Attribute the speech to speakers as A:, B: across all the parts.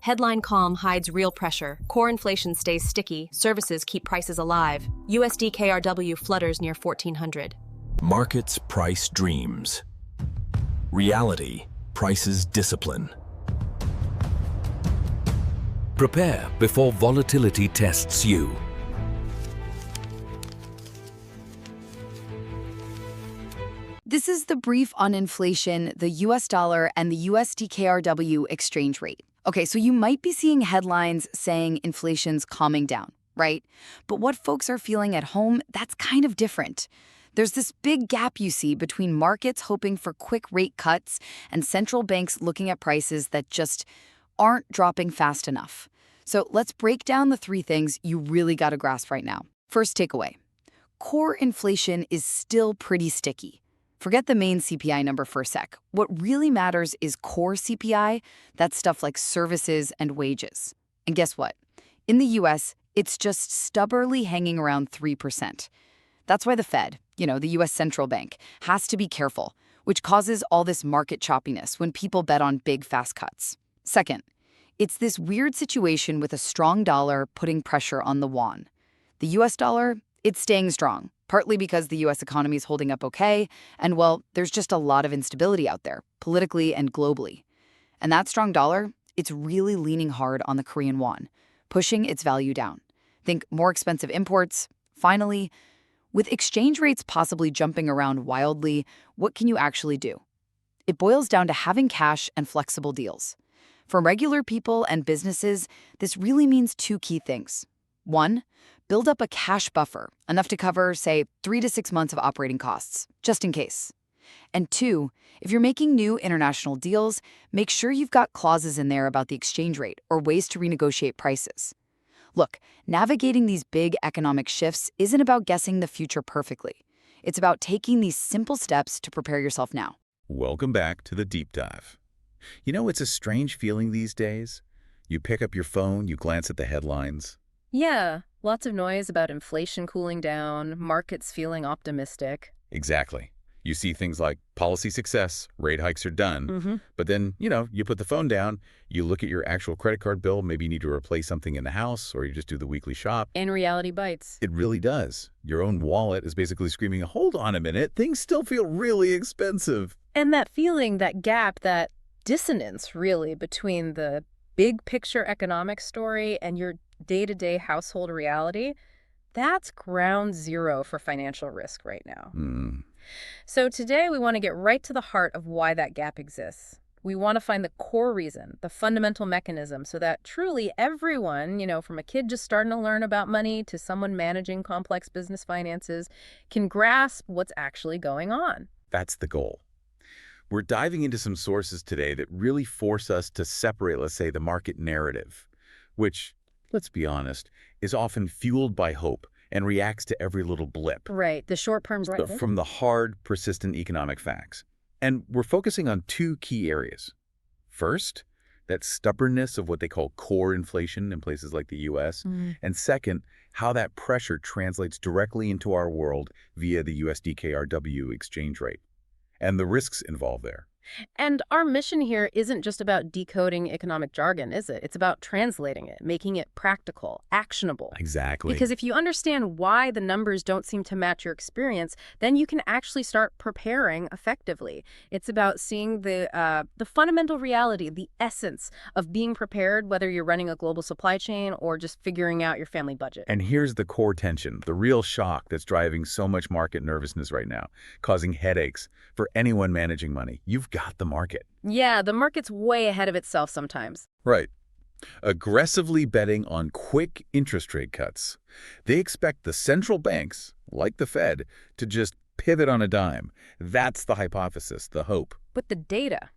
A: Headline calm hides real pressure. Core inflation stays sticky. Services keep prices alive. USD KRW flutters near 1400.
B: Markets price dreams. Reality prices discipline.
C: Prepare before volatility tests you.
D: This is the brief on inflation, the US dollar, and the USD KRW exchange rate. Okay, so you might be seeing headlines saying inflation's calming down, right? But what folks are feeling at home, that's kind of different. There's this big gap you see between markets hoping for quick rate cuts and central banks looking at prices that just aren't dropping fast enough. So let's break down the three things you really got to grasp right now. First takeaway, core inflation is still pretty sticky. Forget the main CPI number for a sec. What really matters is core CPI, that's stuff like services and wages. And guess what? In the US, it's just stubbornly hanging around 3%. That's why the Fed, the US central bank, has to be careful, which causes all this market choppiness when people bet on big, fast cuts. Second, it's this weird situation with a strong dollar putting pressure on the won. The US dollar, it's staying strong, partly because the US economy is holding up okay, and well, there's just a lot of instability out there, politically and globally. And that strong dollar, it's really leaning hard on the Korean won, pushing its value down. Think more expensive imports. Finally, with exchange rates possibly jumping around wildly, what can you actually do? It boils down to having cash and flexible deals. For regular people and businesses, this really means two key things. One, build up a cash buffer, enough to cover, say, 3 to 6 months of operating costs, just in case. And two, if you're making new international deals, make sure you've got clauses in there about the exchange rate or ways to renegotiate prices. Look, navigating these big economic shifts isn't about guessing the future perfectly. It's about taking these simple steps to prepare yourself now.
E: Welcome back to the Deep Dive. It's a strange feeling these days. You pick up your phone, you glance at the headlines.
F: Yeah, lots of noise about inflation cooling down, markets feeling optimistic.
E: Exactly. You see things like policy success, rate hikes are done. But then, you put the phone down, you look at your actual credit card bill, maybe you need to replace something in the house, or you just do the weekly shop.
F: And reality bites.
E: It really does. Your own wallet is basically screaming, hold on a minute, things still feel really expensive.
F: And that feeling, that gap, that dissonance, really, between the big picture economic story and your day-to-day household reality, that's ground zero for financial risk right now. So today we want to get right to the heart of why that gap exists. We want to find the core reason, the fundamental mechanism, so that truly everyone, from a kid just starting to learn about money to someone managing complex business finances, can grasp what's actually going on.
E: That's the goal. We're diving into some sources today that really force us to separate, let's say, the market narrative, which, let's be honest, is often fueled by hope and reacts to every little blip.
F: Right, the short-term right.
E: From the hard, persistent economic facts. And we're focusing on two key areas. First, that stubbornness of what they call core inflation in places like the US. And second, how that pressure translates directly into our world via the USD KRW exchange rate and the risks involved there.
F: And our mission here isn't just about decoding economic jargon, is it? It's about translating it, making it practical, actionable.
E: Exactly.
F: Because if you understand why the numbers don't seem to match your experience, then you can actually start preparing effectively. It's about seeing the fundamental reality, the essence of being prepared, whether you're running a global supply chain or just figuring out your family budget.
E: And here's the core tension, the real shock that's driving so much market nervousness right now, causing headaches for anyone managing money. You've got the market.
F: Yeah, the market's way ahead of itself sometimes.
E: Right. Aggressively betting on quick interest rate cuts. They expect the central banks, like the Fed, to just pivot on a dime. That's the hypothesis, the hope.
F: But the data,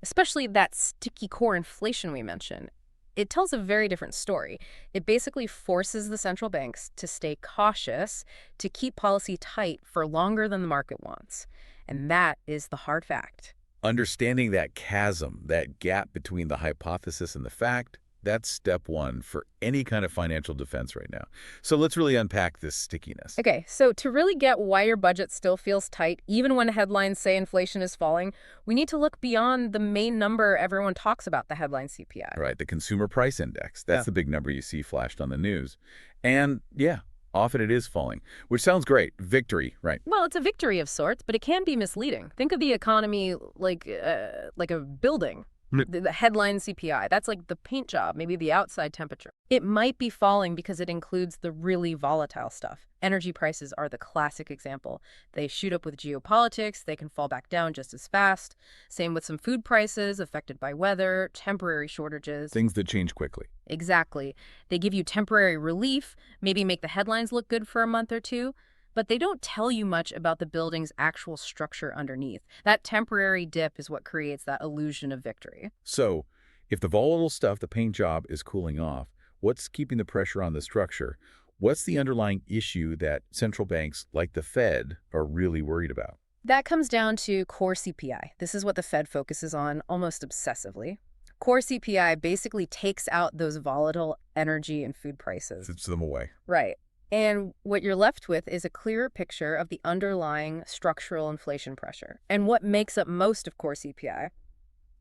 F: especially that sticky core inflation we mentioned, it tells a very different story. It basically forces the central banks to stay cautious, to keep policy tight for longer than the market wants. And that is the hard fact.
E: Understanding that chasm, that gap between the hypothesis and the fact, That's step one for any kind of financial defense right now. So let's really unpack this stickiness.
F: Okay, so to really get why your budget still feels tight, even when headlines say inflation is falling, we need to look beyond the main number everyone talks about, the headline CPI.
E: Right, the Consumer Price Index. That's the big number you see flashed on the news. And yeah, often it is falling, which sounds great. Victory, right?
F: Well, it's a victory of sorts, but it can be misleading. Think of the economy like a building. The headline CPI, that's like the paint job, maybe the outside temperature. It might be falling because it includes the really volatile stuff. Energy prices are the classic example. They shoot up with geopolitics, they can fall back down just as fast. Same with some food prices affected by weather, temporary shortages.
E: Things that change quickly.
F: Exactly. They give you temporary relief, maybe make the headlines look good for a month or two, but they don't tell you much about the building's actual structure underneath. That temporary dip is what creates that illusion of victory.
E: So, if the volatile stuff, the paint job, is cooling off, what's keeping the pressure on the structure? What's the underlying issue that central banks, like the Fed, are really worried about?
F: That comes down to core CPI. This is what the Fed focuses on almost obsessively. Core CPI basically takes out those volatile energy and food prices.
E: It's them away.
F: Right. And what you're left with is a clearer picture of the underlying structural inflation pressure. And what makes up most of core CPI?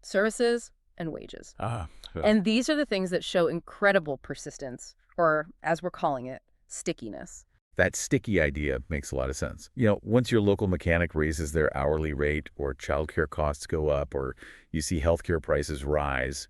F: Services and wages. And these are the things that show incredible persistence, or as we're calling it, stickiness.
E: That sticky idea makes a lot of sense. You know, once your local mechanic raises their hourly rate, or childcare costs go up, or you see healthcare prices rise,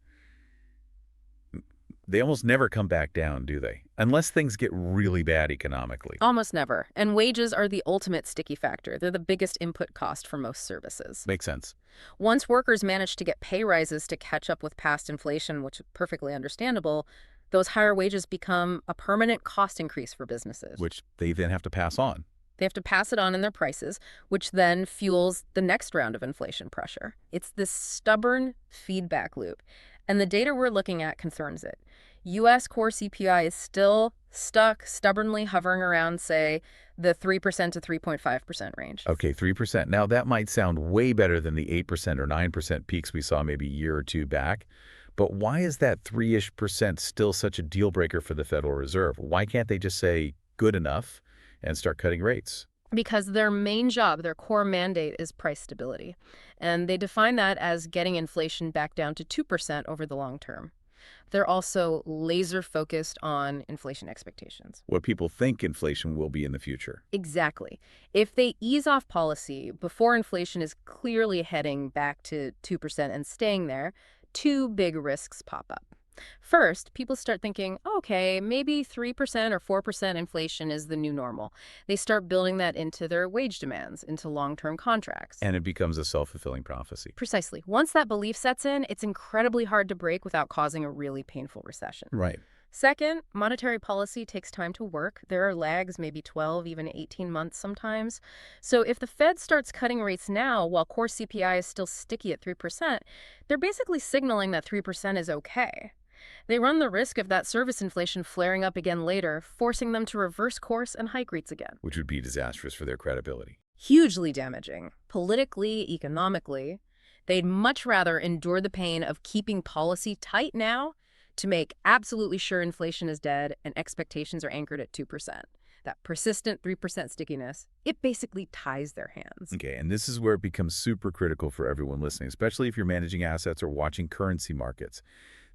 E: they almost never come back down, do they? Unless things get really bad economically.
F: Almost never. And wages are the ultimate sticky factor. They're the biggest input cost for most services.
E: Makes sense.
F: Once workers manage to get pay rises to catch up with past inflation, which is perfectly understandable, those higher wages become a permanent cost increase for businesses.
E: Which they then have to pass on.
F: They have to pass it on in their prices, which then fuels the next round of inflation pressure. It's this stubborn feedback loop. And the data we're looking at concerns it. U.S. core CPI is still stuck, stubbornly hovering around, say, the 3% to 3.5% range.
E: Okay, 3%. Now, that might sound way better than the 8% or 9% peaks we saw maybe a year or two back. But why is that 3-ish% still such a deal breaker for the Federal Reserve? Why can't they just say good enough and start cutting rates?
F: Because their main job, their core mandate, is price stability. And they define that as getting inflation back down to 2% over the long term. They're also laser-focused on inflation expectations.
E: What people think inflation will be in the future.
F: Exactly. If they ease off policy before inflation is clearly heading back to 2% and staying there, two big risks pop up. First, people start thinking, okay, maybe 3% or 4% inflation is the new normal. They start building that into their wage demands, into long-term contracts.
E: And it becomes a self-fulfilling prophecy.
F: Precisely. Once that belief sets in, it's incredibly hard to break without causing a really painful recession.
E: Right.
F: Second, monetary policy takes time to work. There are lags, maybe 12, even 18 months sometimes. So if the Fed starts cutting rates now while core CPI is still sticky at 3%, they're basically signaling that 3% is okay. They run the risk of that service inflation flaring up again later, forcing them to reverse course and hike rates again.
E: Which would be disastrous for their credibility.
F: Hugely damaging. Politically, economically. They'd much rather endure the pain of keeping policy tight now to make absolutely sure inflation is dead and expectations are anchored at 2%. That persistent 3% stickiness, it basically ties their hands.
E: Okay, and this is where it becomes super critical for everyone listening, especially if you're managing assets or watching currency markets.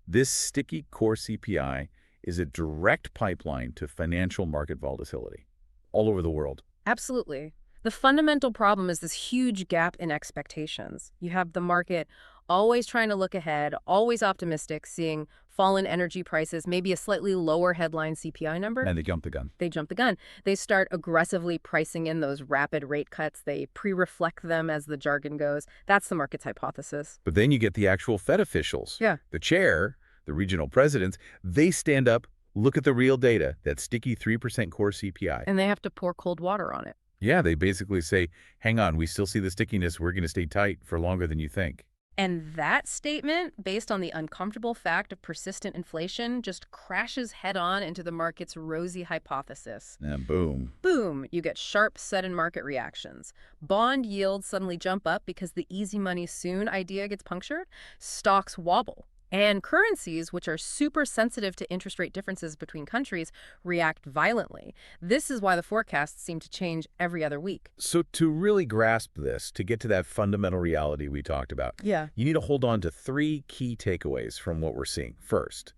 E: This sticky core CPI is a direct pipeline to financial market volatility all over the world.
F: Absolutely. The fundamental problem is this huge gap in expectations. You have the market always trying to look ahead, always optimistic, seeing fallen energy prices, maybe a slightly lower headline CPI number.
E: And they jump the gun.
F: They jump the gun. They start aggressively pricing in those rapid rate cuts. They pre-reflect them, as the jargon goes. That's the market's hypothesis.
E: But then you get the actual Fed officials.
F: Yeah.
E: The chair, the regional presidents, they stand up, look at the real data, that sticky 3% core CPI.
F: And they have to pour cold water on it.
E: Yeah, they basically say, hang on, we still see the stickiness. We're going to stay tight for longer than you think.
F: And that statement, based on the uncomfortable fact of persistent inflation, just crashes head-on into the market's rosy hypothesis.
E: And boom.
F: Boom, you get sharp sudden market reactions. Bond yields suddenly jump up because the easy money soon idea gets punctured. Stocks wobble. And currencies, which are super sensitive to interest rate differences between countries, react violently. This is why the forecasts seem to change every other week.
E: So to really grasp this, to get to that fundamental reality we talked about,
F: Yeah.
E: you need to hold on to three key takeaways from what we're seeing. First,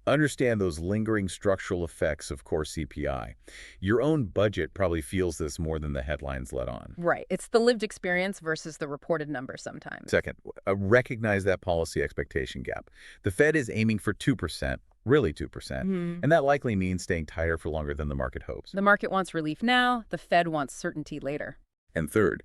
E: understand those lingering structural effects of core CPI. Your own budget probably feels this more than the headlines let on.
F: Right. It's the lived experience versus the reported number sometimes.
E: Second, recognize that policy expectation gap. The Fed is aiming for 2%, really 2%, and that likely means staying tighter for longer than the market hopes.
F: The market wants relief now, the Fed wants certainty later.
E: And third,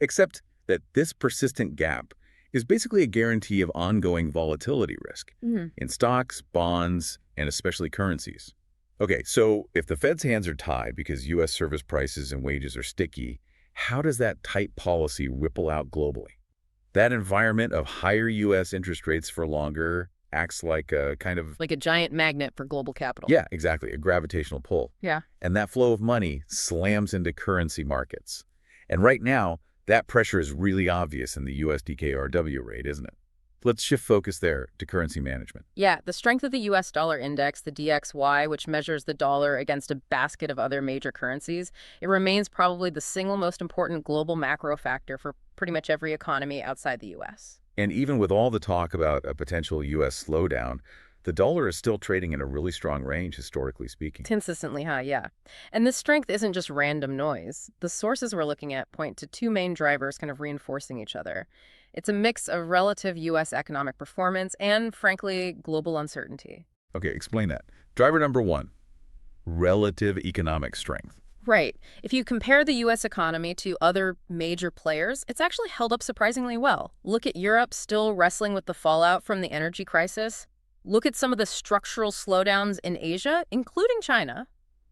E: accept that this persistent gap is basically a guarantee of ongoing volatility risk in stocks, bonds, and especially currencies. Okay, so if the Fed's hands are tied because U.S. service prices and wages are sticky, how does that tight policy ripple out globally? That environment of higher U.S. interest rates for longer acts like a kind of...
F: Like a giant magnet for global capital.
E: Yeah, exactly, a gravitational pull.
F: Yeah.
E: And that flow of money slams into currency markets. And right now, that pressure is really obvious in the USD KRW rate, isn't it? Let's shift focus there to currency management.
F: Yeah, the strength of the U.S. dollar index, the DXY, which measures the dollar against a basket of other major currencies, it remains probably the single most important global macro factor for pretty much every economy outside the U.S.
E: And even with all the talk about a potential U.S. slowdown, the dollar is still trading in a really strong range, historically speaking.
F: Consistently high, yeah. And this strength isn't just random noise. The sources we're looking at point to two main drivers kind of reinforcing each other. It's a mix of relative U.S. economic performance and, frankly, global uncertainty.
E: Okay, explain that. Driver number one, relative economic strength.
F: Right. If you compare the U.S. economy to other major players, it's actually held up surprisingly well. Look at Europe still wrestling with the fallout from the energy crisis. Look at some of the structural slowdowns in Asia, including China.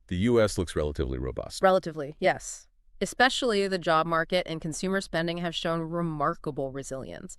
E: The U.S. looks relatively robust.
F: Relatively, yes. Especially the job market and consumer spending have shown remarkable resilience.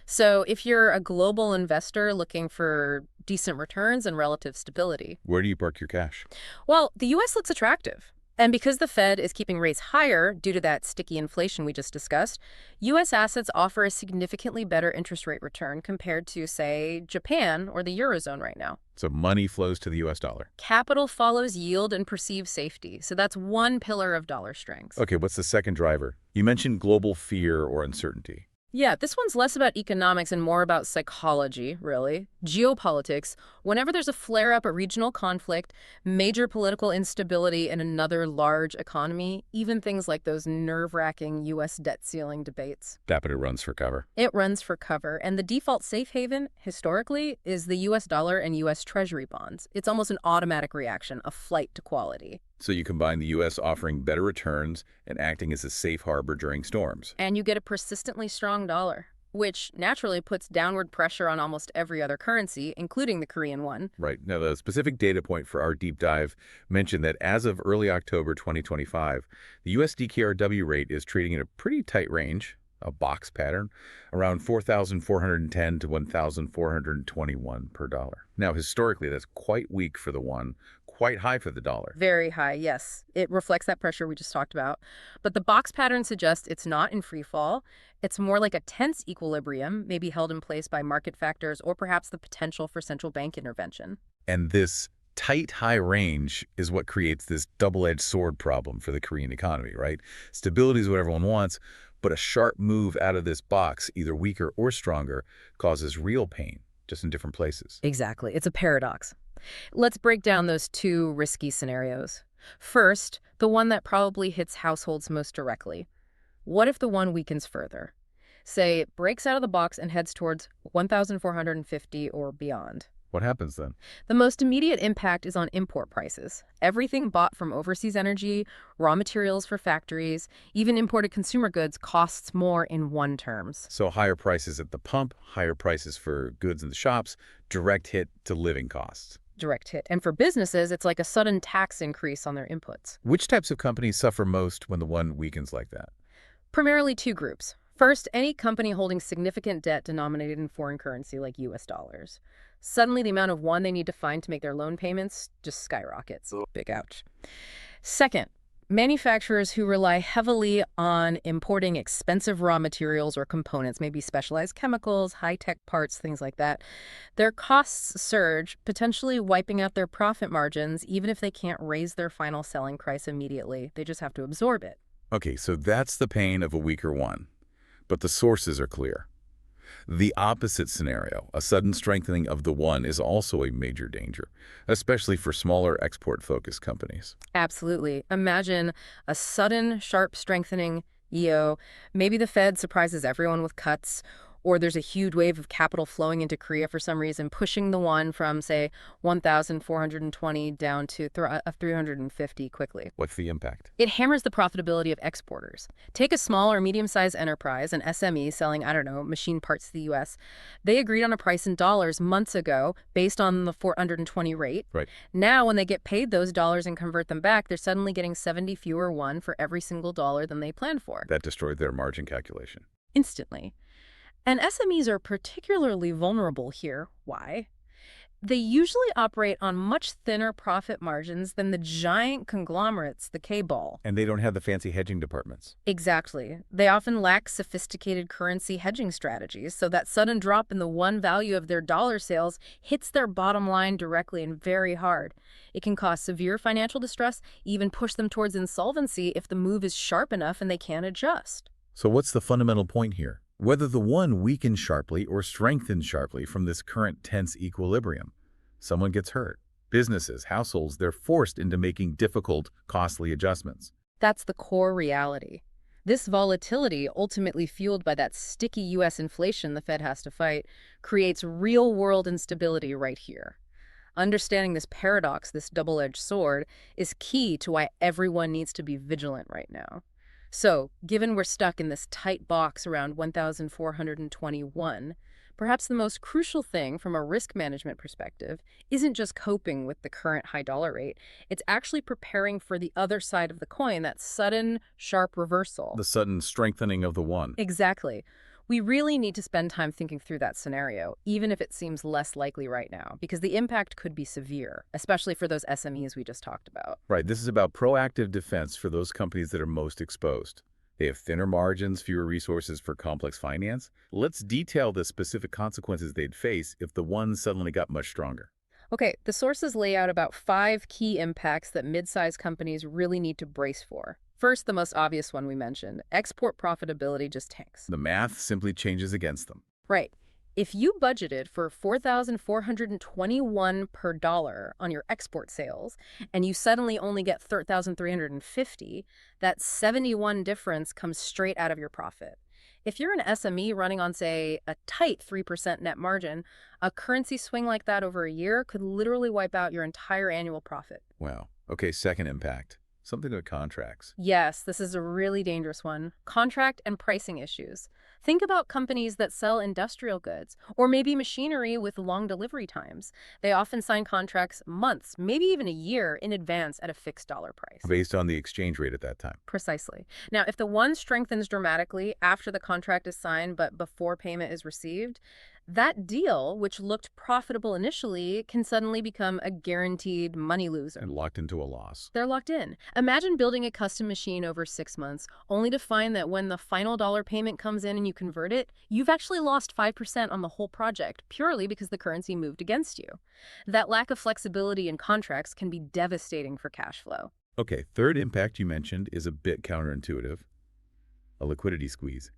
F: So if you're a global investor looking for decent returns and relative stability...
E: Where do you park your cash?
F: Well, the U.S. looks attractive. And because the Fed is keeping rates higher due to that sticky inflation we just discussed, U.S. assets offer a significantly better interest rate return compared to, say, Japan or the Eurozone right now.
E: So money flows to the U.S. dollar.
F: Capital follows yield and perceived safety. So that's one pillar of dollar strength.
E: Okay, what's the second driver? You mentioned global fear or uncertainty.
F: Yeah, this one's less about economics and more about psychology, really. Geopolitics. Whenever there's a flare-up, a regional conflict, major political instability in another large economy, even things like those nerve-wracking U.S. debt ceiling debates.
E: Capital runs for cover.
F: It runs for cover. And the default safe haven, historically, is the U.S. dollar and U.S. Treasury bonds. It's almost an automatic reaction, a flight to quality.
E: So you combine the U.S. offering better returns and acting as a safe harbor during storms.
F: And you get a persistently strong dollar, which naturally puts downward pressure on almost every other currency, including the Korean won.
E: Right. Now, the specific data point for our deep dive mentioned that as of early October 2025, the USD KRW rate is trading in a pretty tight range, a box pattern, around 4,410 to 1,421 per dollar. Now, historically, that's quite weak for the won, quite high for the dollar.
F: Very high, yes. It reflects that pressure we just talked about. But the box pattern suggests it's not in free fall. It's more like a tense equilibrium, maybe held in place by market factors or perhaps the potential for central bank intervention.
E: And this tight high range is what creates this double-edged sword problem for the Korean economy, right? Stability is what everyone wants, but a sharp move out of this box, either weaker or stronger, causes real pain, just in different places.
F: Exactly. It's a paradox. Let's break down those two risky scenarios. First, the one that probably hits households most directly. What if the won weakens further? Say it breaks out of the box and heads towards 1,450 or beyond.
E: What happens then?
F: The most immediate impact is on import prices. Everything bought from overseas energy, raw materials for factories, even imported consumer goods costs more in won terms.
E: So higher prices at the pump, higher prices for goods in the shops, direct hit to living costs.
F: Direct hit. And for businesses, it's like a sudden tax increase on their inputs.
E: Which types of companies suffer most when the won weakens like that?
F: Primarily two groups. First, any company holding significant debt denominated in foreign currency like U.S. dollars. Suddenly, the amount of won they need to find to make their loan payments just skyrockets. Big ouch. Second, Manufacturers who rely heavily on importing expensive raw materials or components, maybe specialized chemicals, high-tech parts, things like that, their costs surge, potentially wiping out their profit margins, even if they can't raise their final selling price immediately. They just have to absorb it.
E: Okay, so that's the pain of a weaker won. But the sources are clear. The opposite scenario, a sudden strengthening of the won, is also a major danger, especially for smaller export-focused companies.
F: Absolutely. Imagine a sudden, sharp strengthening EO. Maybe the Fed surprises everyone with cuts, or there's a huge wave of capital flowing into Korea for some reason, pushing the won from, say, 1,420 down to 350 quickly.
E: What's the impact?
F: It hammers the profitability of exporters. Take a small or medium-sized enterprise, an SME selling, I don't know, machine parts to the U.S. They agreed on a price in dollars months ago based on the 420 rate.
E: Right.
F: Now, when they get paid those dollars and convert them back, they're suddenly getting 70 fewer won for every single dollar than they planned for.
E: That destroyed their margin calculation.
F: Instantly. And SMEs are particularly vulnerable here. Why? They usually operate on much thinner profit margins than the giant conglomerates, the K-ball.
E: And they don't have the fancy hedging departments.
F: Exactly. They often lack sophisticated currency hedging strategies, so that sudden drop in the won value of their dollar sales hits their bottom line directly and very hard. It can cause severe financial distress, even push them towards insolvency if the move is sharp enough and they can't adjust.
E: So what's the fundamental point here? Whether the won weakens sharply or strengthens sharply from this current tense equilibrium, someone gets hurt. Businesses, households, they're forced into making difficult, costly adjustments.
F: That's the core reality. This volatility, ultimately fueled by that sticky U.S. inflation the Fed has to fight, creates real-world instability right here. Understanding this paradox, this double-edged sword, is key to why everyone needs to be vigilant right now. So, given we're stuck in this tight box around 1,421, perhaps the most crucial thing from a risk management perspective isn't just coping with the current high dollar rate, it's actually preparing for the other side of the coin, that sudden, sharp reversal.
E: The sudden strengthening of the won.
F: Exactly. We really need to spend time thinking through that scenario, even if it seems less likely right now, because the impact could be severe, especially for those SMEs we just talked about.
E: Right, this is about proactive defense for those companies that are most exposed. They have thinner margins, fewer resources for complex finance. Let's detail the specific consequences they'd face if the won suddenly got much stronger.
F: Okay, the sources lay out about 5 key impacts that mid-sized companies really need to brace for. First, the most obvious one we mentioned, export profitability just tanks.
E: The math simply changes against them.
F: Right. If you budgeted for $4,421 per dollar on your export sales, and you suddenly only get $3,350, that 71 difference comes straight out of your profit. If you're an SME running on, say, a tight 3% net margin, a currency swing like that over a year could literally wipe out your entire annual profit.
E: Wow. Okay, second impact. Something with contracts.
F: Yes, this is a really dangerous one. Contract and pricing issues. Think about companies that sell industrial goods, or maybe machinery with long delivery times. They often sign contracts months, maybe even a year in advance at a fixed dollar price.
E: Based on the exchange rate at that time.
F: Precisely. Now, if the won strengthens dramatically after the contract is signed but before payment is received, that deal, which looked profitable initially, can suddenly become a guaranteed money loser.
E: And locked into a loss.
F: They're locked in. Imagine building a custom machine over 6 months, only to find that when the final dollar payment comes in and you convert it, you've actually lost 5% on the whole project, purely because the currency moved against you. That lack of flexibility in contracts can be devastating for cash flow.
E: Okay, third impact you mentioned is a bit counterintuitive. A liquidity squeeze.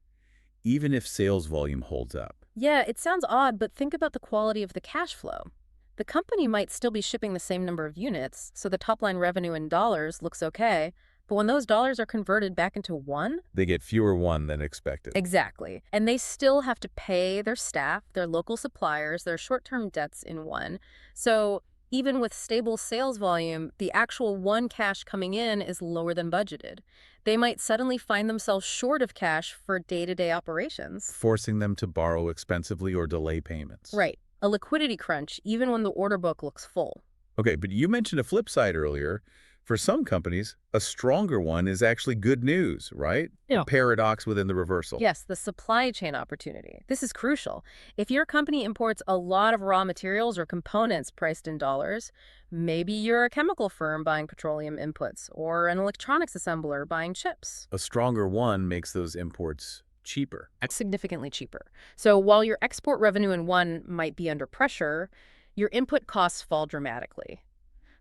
E: Even if sales volume holds up.
F: Yeah, it sounds odd, but think about the quality of the cash flow. The company might still be shipping the same number of units, so the top-line revenue in dollars looks okay, but when those dollars are converted back into won,
E: they get fewer won than expected.
F: Exactly. And they still have to pay their staff, their local suppliers, their short-term debts in won. So even with stable sales volume, the actual won cash coming in is lower than budgeted. They might suddenly find themselves short of cash for day-to-day operations.
E: Forcing them to borrow expensively or delay payments.
F: Right. A liquidity crunch, even when the order book looks full.
E: Okay, but you mentioned a flip side earlier. For some companies, a stronger one is actually good news, right?
G: Yeah.
E: A paradox within the reversal.
F: Yes, the supply chain opportunity. This is crucial. If your company imports a lot of raw materials or components priced in dollars, maybe you're a chemical firm buying petroleum inputs or an electronics assembler buying chips.
E: A stronger one makes those imports cheaper.
F: Significantly cheaper. So while your export revenue in one might be under pressure, your input costs fall dramatically.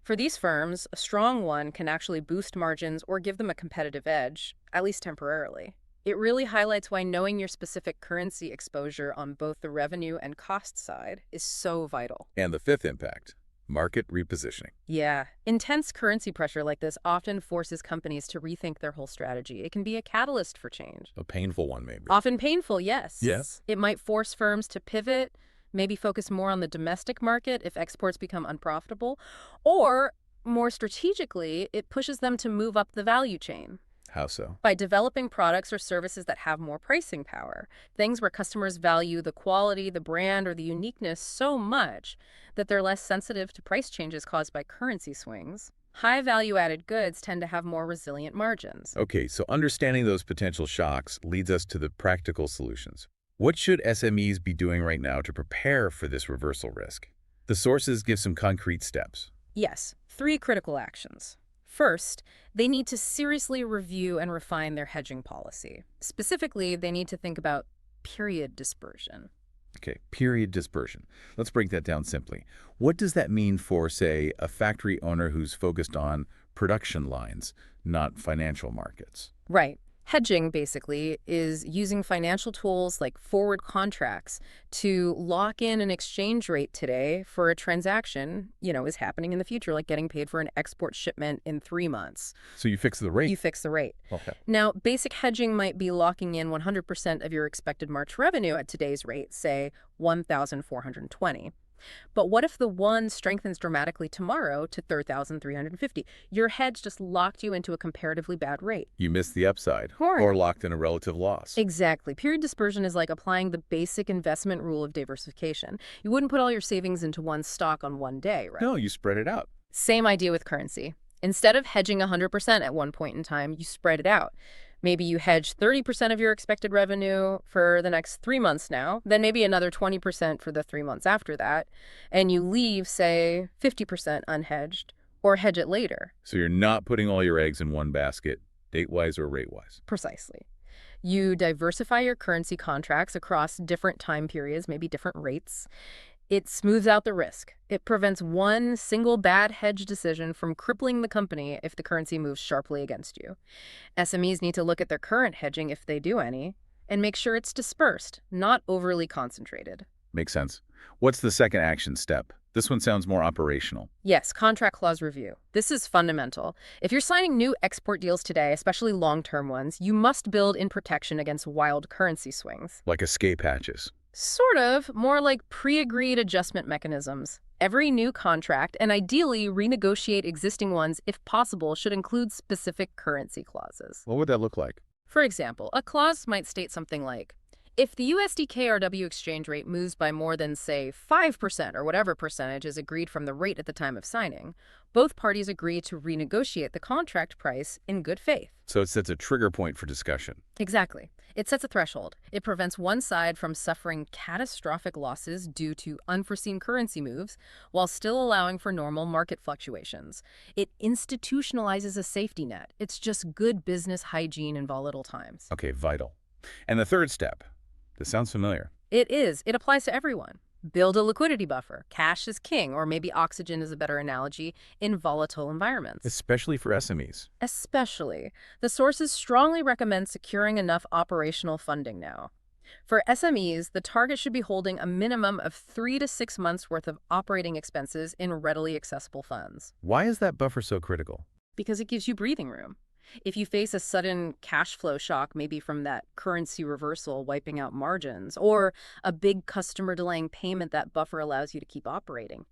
F: For these firms, a strong one can actually boost margins or give them a competitive edge, at least temporarily. It really highlights why knowing your specific currency exposure on both the revenue and cost side is so vital.
E: And the fifth impact, market repositioning.
F: Yeah, intense currency pressure like this often forces companies to rethink their whole strategy. It can be a catalyst for change.
E: A painful one, maybe.
F: Often painful, yes.
E: Yes.
F: It might force firms to pivot, maybe focus more on the domestic market if exports become unprofitable, or more strategically, it pushes them to move up the value chain.
E: How so?
F: By developing products or services that have more pricing power, things where customers value the quality, the brand, or the uniqueness so much that they're less sensitive to price changes caused by currency swings. High value-added goods tend to have more resilient margins.
E: Okay, so understanding those potential shocks leads us to the practical solutions. What should SMEs be doing right now to prepare for this reversal risk? The sources give some concrete steps.
F: Yes, 3 critical actions. First, they need to seriously review and refine their hedging policy. Specifically, they need to think about period dispersion.
E: Okay, period dispersion. Let's break that down simply. What does that mean for, say, a factory owner who's focused on production lines, not financial markets?
F: Right. Hedging, basically, is using financial tools like forward contracts to lock in an exchange rate today for a transaction, is happening in the future, like getting paid for an export shipment in 3 months.
E: So you fix the rate.
F: You fix the rate.
E: Okay.
F: Now, basic hedging might be locking in 100% of your expected March revenue at today's rate, say 1,420. But what if the one strengthens dramatically tomorrow to 3,350? Your hedge just locked you into a comparatively bad rate.
E: You missed the upside,
F: Right.
E: or locked in a relative loss.
F: Exactly. Period dispersion is like applying the basic investment rule of diversification. You wouldn't put all your savings into one stock on one day, right?
E: No, you spread it out.
F: Same idea with currency. Instead of hedging 100% at one point in time, you spread it out. Maybe you hedge 30% of your expected revenue for the next 3 months now, then maybe another 20% for the 3 months after that, and you leave, say, 50% unhedged, or hedge it later.
E: So you're not putting all your eggs in one basket, date-wise or rate-wise.
F: Precisely. You diversify your currency contracts across different time periods, maybe different rates. It smooths out the risk. It prevents one single bad hedge decision from crippling the company if the currency moves sharply against you. SMEs need to look at their current hedging, if they do any, and make sure it's dispersed, not overly concentrated.
E: Makes sense. What's the second action step? This one sounds more operational.
F: Yes, contract clause review. This is fundamental. If you're signing new export deals today, especially long-term ones, you must build in protection against wild currency swings.
E: Like escape hatches.
F: Sort of, more like pre-agreed adjustment mechanisms. Every new contract, and ideally renegotiate existing ones if possible, should include specific currency clauses.
E: What would that look like?
F: For example, a clause might state something like, if the USD KRW exchange rate moves by more than, say, 5% or whatever percentage is agreed from the rate at the time of signing, both parties agree to renegotiate the contract price in good faith.
E: So it sets a trigger point for discussion.
F: Exactly. It sets a threshold. It prevents one side from suffering catastrophic losses due to unforeseen currency moves while still allowing for normal market fluctuations. It institutionalizes a safety net. It's just good business hygiene in volatile times.
E: Okay, vital. And the third step. This sounds familiar.
F: It is. It applies to everyone. Build a liquidity buffer. Cash is king, or maybe oxygen is a better analogy, in volatile environments.
E: Especially for SMEs.
F: Especially. The sources strongly recommend securing enough operational funding now. For SMEs, the target should be holding a minimum of 3 to 6 months worth of operating expenses in readily accessible funds.
E: Why is that buffer so critical?
F: Because it gives you breathing room. If you face a sudden cash flow shock, maybe from that currency reversal wiping out margins, or a big customer delaying payment, that buffer allows you to keep operating.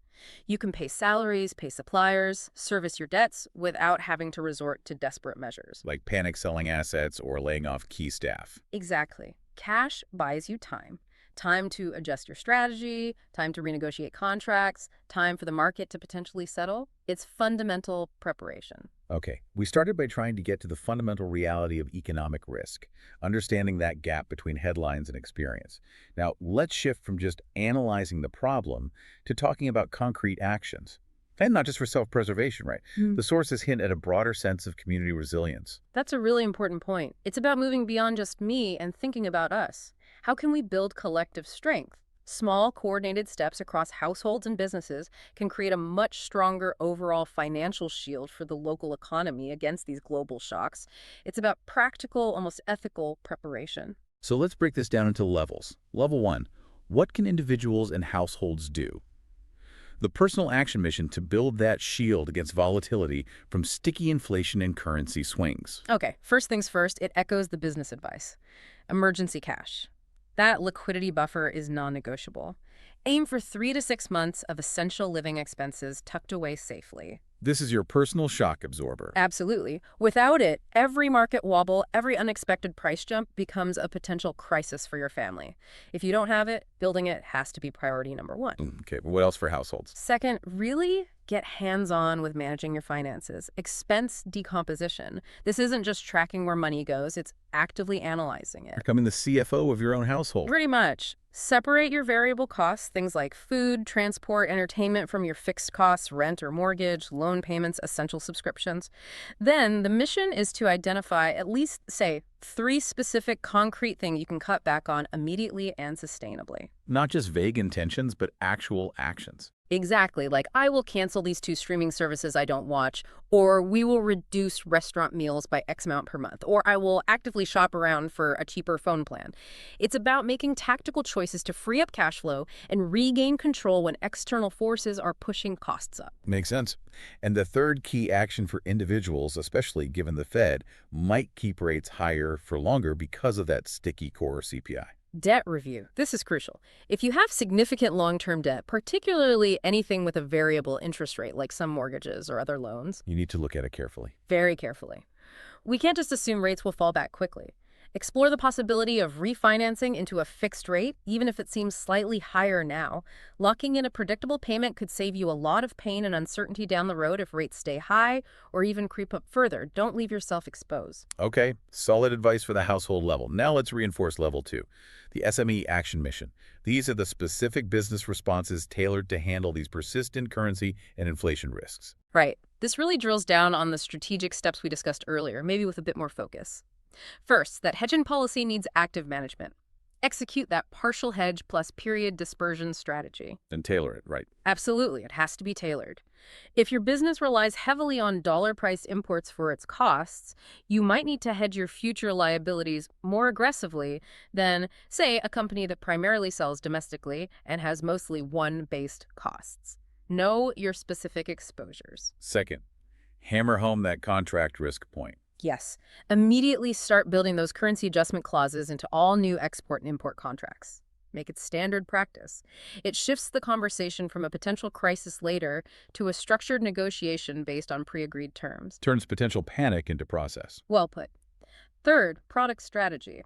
F: You can pay salaries, pay suppliers, service your debts without having to resort to desperate measures.
E: Like panic selling assets or laying off key staff.
F: Exactly. Cash buys you time. Time to adjust your strategy, time to renegotiate contracts, time for the market to potentially settle. It's fundamental preparation.
E: Okay, we started by trying to get to the fundamental reality of economic risk, understanding that gap between headlines and experience. Now, let's shift from just analyzing the problem to talking about concrete actions. And not just for self-preservation, right? The sources hint at a broader sense of community resilience.
F: That's a really important point. It's about moving beyond just me and thinking about us. How can we build collective strength? Small, coordinated steps across households and businesses can create a much stronger overall financial shield for the local economy against these global shocks. It's about practical, almost ethical preparation.
E: So let's break this down into levels. Level 1, what can individuals and households do? The personal action mission to build that shield against volatility from sticky inflation and currency swings.
F: Okay, first things first, it echoes the business advice. Emergency cash. That liquidity buffer is non-negotiable. Aim for 3 to 6 months of essential living expenses tucked away safely.
E: This is your personal shock absorber.
F: Absolutely. Without it, every market wobble, every unexpected price jump becomes a potential crisis for your family. If you don't have it, building it has to be priority number 1.
E: Okay, but what else for households?
F: Second, really get hands-on with managing your finances. Expense decomposition. This isn't just tracking where money goes, it's actively analyzing it.
E: Becoming the CFO of your own household.
F: Pretty much. Separate your variable costs, things like food, transport, entertainment, from your fixed costs, rent or mortgage, loan payments, essential subscriptions. Then the mission is to identify at least, say, 3 specific concrete things you can cut back on immediately and sustainably.
E: Not just vague intentions, but actual actions.
F: Exactly, like I will cancel these 2 streaming services I don't watch, or we will reduce restaurant meals by X amount per month, or I will actively shop around for a cheaper phone plan. It's about making tactical choices to free up cash flow and regain control when external forces are pushing costs up.
E: Makes sense. And the third key action for individuals, especially given the Fed, might keep rates higher for longer because of that sticky core CPI.
F: Debt review. This is crucial. If you have significant long-term debt, particularly anything with a variable interest rate like some mortgages or other loans,
E: You need to look at it carefully.
F: very carefully. We can't just assume rates will fall back quickly. Explore the possibility of refinancing into a fixed rate, even if it seems slightly higher now. Locking in a predictable payment could save you a lot of pain and uncertainty down the road if rates stay high or even creep up further. Don't leave yourself exposed.
E: Okay, solid advice for the household level. Now let's reinforce level 2, the SME action mission. These are the specific business responses tailored to handle these persistent currency and inflation risks.
F: Right. This really drills down on the strategic steps we discussed earlier, maybe with a bit more focus. First, that hedging policy needs active management. Execute that partial hedge plus period dispersion strategy.
E: And tailor it, right?
F: Absolutely, it has to be tailored. If your business relies heavily on dollar price imports for its costs, you might need to hedge your future liabilities more aggressively than, say, a company that primarily sells domestically and has mostly won-based costs. Know your specific exposures.
E: Second, hammer home that contract risk point.
F: Yes, immediately start building those currency adjustment clauses into all new export and import contracts. Make it standard practice. It shifts the conversation from a potential crisis later to a structured negotiation based on pre-agreed terms.
E: Turns potential panic into process.
F: Well put. Third, product strategy.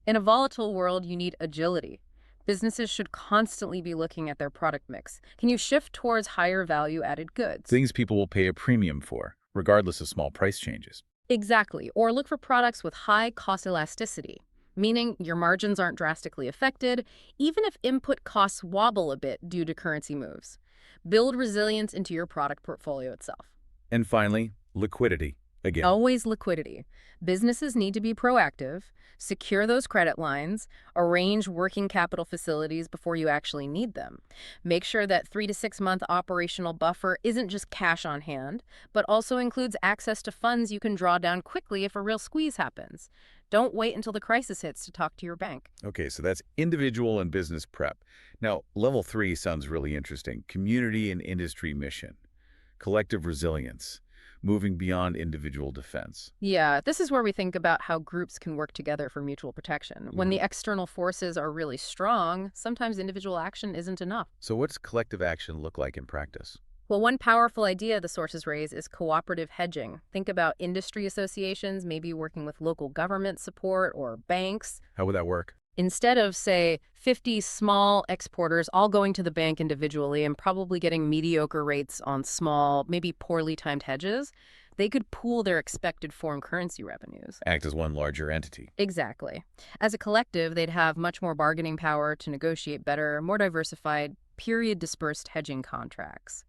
F: In a volatile world, you need agility. Businesses should constantly be looking at their product mix. Can you shift towards higher value-added goods?
E: Things people will pay a premium for, regardless of small price changes.
F: Exactly. Or look for products with high cost elasticity, meaning your margins aren't drastically affected, even if input costs wobble a bit due to currency moves. Build resilience into your product portfolio itself.
E: And finally, liquidity. Again,
F: Always liquidity. Businesses need to be proactive, secure those credit lines, arrange working capital facilities before you actually need them. Make sure that 3 to 6 month operational buffer isn't just cash on hand, but also includes access to funds you can draw down quickly if a real squeeze happens. Don't wait until the crisis hits to talk to your bank.
E: Okay, so that's individual and business prep. Now, level 3 sounds really interesting. Community and industry mission. Collective resilience. Moving beyond individual defense.
F: Yeah, this is where we think about how groups can work together for mutual protection. When the external forces are really strong, sometimes individual action isn't enough.
E: So what's collective action look like in practice?
F: Well, one powerful idea the sources raise is cooperative hedging. Think about industry associations, maybe working with local government support or banks.
E: How would that work?
F: Instead of, say, 50 small exporters all going to the bank individually and probably getting mediocre rates on small, maybe poorly timed hedges, they could pool their expected foreign currency revenues.
E: Act as one larger entity.
F: Exactly. As a collective, they'd have much more bargaining power to negotiate better, more diversified, period-dispersed hedging contracts.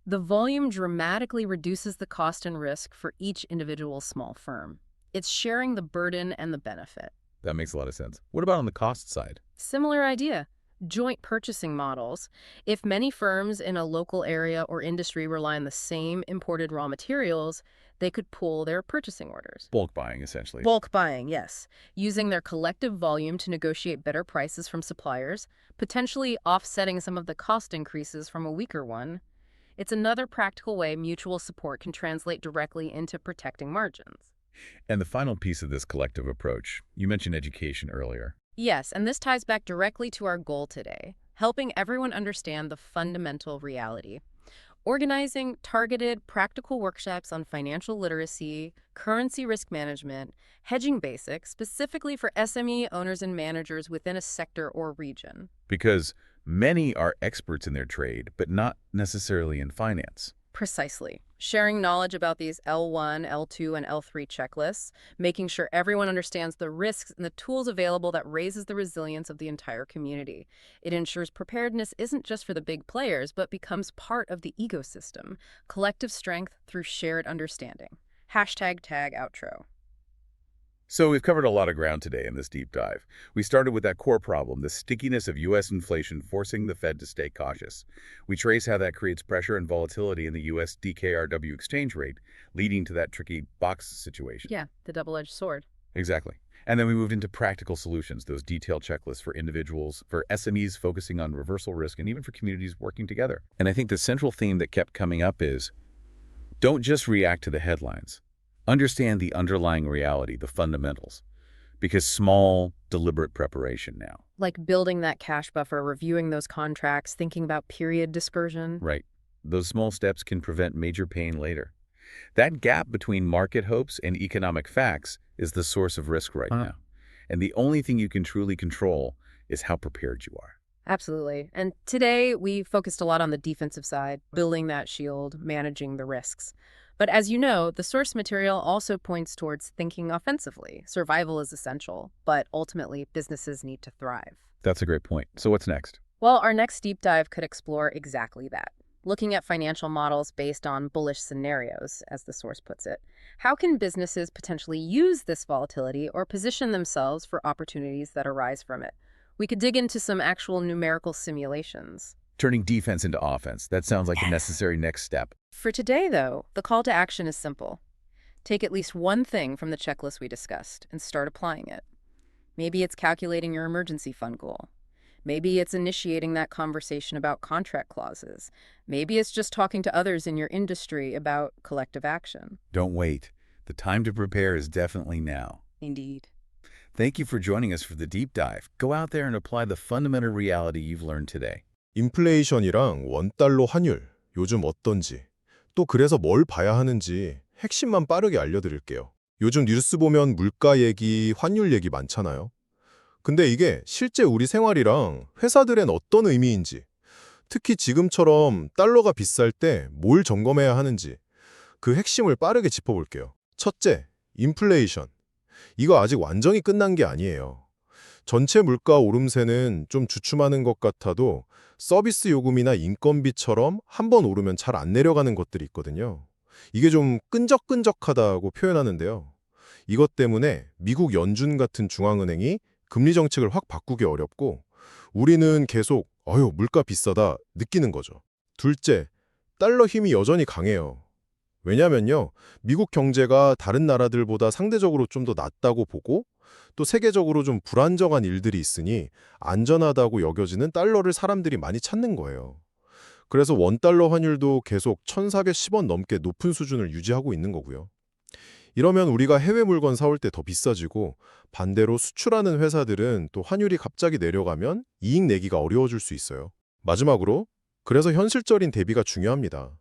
F: The volume dramatically reduces the cost and risk for each individual small firm. It's sharing the burden and the benefit.
E: That makes a lot of sense. What about on the cost side?
F: Similar idea. Joint purchasing models. If many firms in a local area or industry rely on the same imported raw materials, they could pool their purchasing orders.
E: Bulk buying, essentially.
F: Bulk buying, yes. Using their collective volume to negotiate better prices from suppliers, potentially offsetting some of the cost increases from a weaker one. It's another practical way mutual support can translate directly into protecting margins.
E: And the final piece of this collective approach, you mentioned education earlier.
F: Yes, and this ties back directly to our goal today, helping everyone understand the fundamental reality. Organizing targeted, practical workshops on financial literacy, currency risk management, hedging basics, specifically for SME owners and managers within a sector or region.
E: Because many are experts in their trade, but not necessarily in finance.
F: Precisely. Sharing knowledge about these L1, L2, and L3 checklists, making sure everyone understands the risks and the tools available that raises the resilience of the entire community. It ensures preparedness isn't just for the big players, but becomes part of the ecosystem. Collective strength through shared understanding. #tag outro.
E: So we've covered a lot of ground today in this deep dive. We started with that core problem, the stickiness of U.S. inflation forcing the Fed to stay cautious. We trace how that creates pressure and volatility in the USD KRW exchange rate, leading to that tricky box situation.
F: Yeah, the double-edged sword.
E: Exactly. And then we moved into practical solutions, those detailed checklists for individuals, for SMEs focusing on reversal risk, and even for communities working together. And I think the central theme that kept coming up is, don't just react to the headlines. Understand the underlying reality, the fundamentals, because small, deliberate preparation now.
F: Like building that cash buffer, reviewing those contracts, thinking about period dispersion.
E: Right. Those small steps can prevent major pain later. That gap between market hopes and economic facts is the source of risk right now. And the only thing you can truly control is how prepared you are.
F: Absolutely. And today we focused a lot on the defensive side, building that shield, managing the risks. But as you know, the source material also points towards thinking offensively. Survival is essential, but ultimately businesses need to thrive.
E: That's a great point. So what's next?
F: Well, our next deep dive could explore exactly that. Looking at financial models based on bullish scenarios, as the source puts it. How can businesses potentially use this volatility or position themselves for opportunities that arise from it? We could dig into some actual numerical simulations.
E: Turning defense into offense. That sounds like a necessary next step.
F: For today, though, the call to action is simple. Take at least one thing from the checklist we discussed and start applying it. Maybe it's calculating your emergency fund goal. Maybe it's initiating that conversation about contract clauses. Maybe it's just talking to others in your industry about collective action.
E: Don't wait. The time to prepare is definitely now.
F: Indeed.
E: Thank you for joining us for the deep dive. Go out there and apply the fundamental reality you've learned today.
G: 인플레이션이랑 원달러 환율, 요즘 어떤지, 또 그래서 뭘 봐야 하는지 핵심만 빠르게 알려드릴게요. 요즘 뉴스 보면 물가 얘기, 환율 얘기 많잖아요. 근데 이게 실제 우리 생활이랑 회사들엔 어떤 의미인지, 특히 지금처럼 달러가 비쌀 때 뭘 점검해야 하는지 그 핵심을 빠르게 짚어볼게요. 첫째, 인플레이션. 이거 아직 완전히 끝난 게 아니에요. 전체 물가 오름세는 좀 주춤하는 것 같아도 서비스 요금이나 인건비처럼 한번 오르면 잘 안 내려가는 것들이 있거든요. 이게 좀 끈적끈적하다고 표현하는데요. 이것 때문에 미국 연준 같은 중앙은행이 금리 정책을 확 바꾸기 어렵고 우리는 계속 물가 비싸다 느끼는 거죠. 둘째, 달러 힘이 여전히 강해요. 왜냐면요, 미국 경제가 다른 나라들보다 상대적으로 좀 더 낫다고 보고 또 세계적으로 좀 불안정한 일들이 있으니 안전하다고 여겨지는 달러를 사람들이 많이 찾는 거예요. 그래서 원달러 환율도 계속 1,410원 넘게 높은 수준을 유지하고 있는 거고요. 이러면 우리가 해외 물건 사올 때 더 비싸지고 반대로 수출하는 회사들은 또 환율이 갑자기 내려가면 이익 내기가 어려워질 수 있어요. 마지막으로, 그래서 현실적인 대비가 중요합니다.